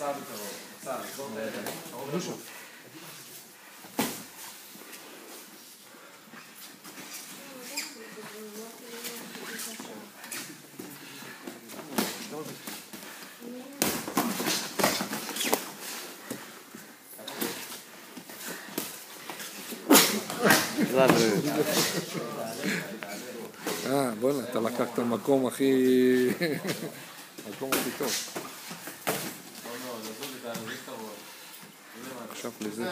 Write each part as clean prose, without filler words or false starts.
נסע בקרוב. נסע, לסגור את הידיים. קרוב לשוב. בוא'נה, אתה לקחת מקום הכי טוב. עכשיו לזה,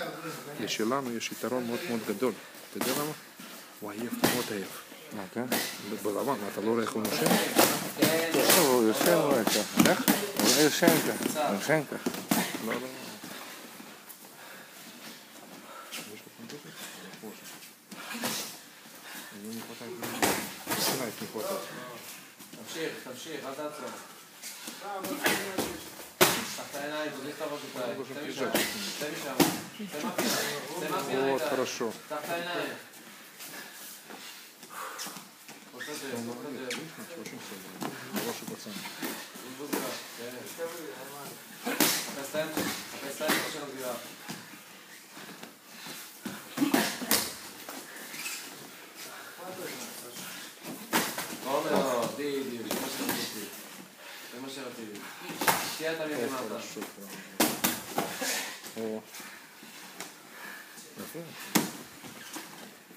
לשלנו יש יתרון מאוד מאוד גדול. אתה יודע למה? הוא עייף, מאוד עייף. מה, כן? ברמה, אתה לא רואה איך הוא נושם? טוב, הוא יושן רואה ככה. איך? הוא יושן ככה. הוא יושן ככה. לא. תמשיך, אל תעצור. תחת העיניים, תזליך את הראש בפליים. צא משם. צא מהפינה איתה. хорошо. תחת העיניים. хороший пацан. הפסיים של הסגירה. לא, בדיוק, זה מה שרציתי. תהיה תמיד למטה. יפה.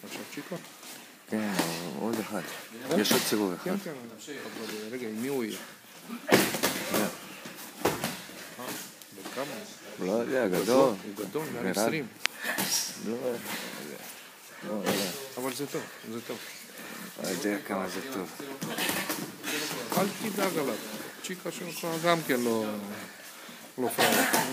עכשיו צ'יקו? כן, עוד אחד. יש עוד סיבוב אחד. כן, רגע, עם מי הוא יהיה? בכמה? לא יודע, גדול. הוא גדול, מעל 20. לא, אבל זה טוב, זה טוב. לא יודע כמה זה טוב. אל תדאג עליו. צ'יקה שלך גם כן לא פרעה.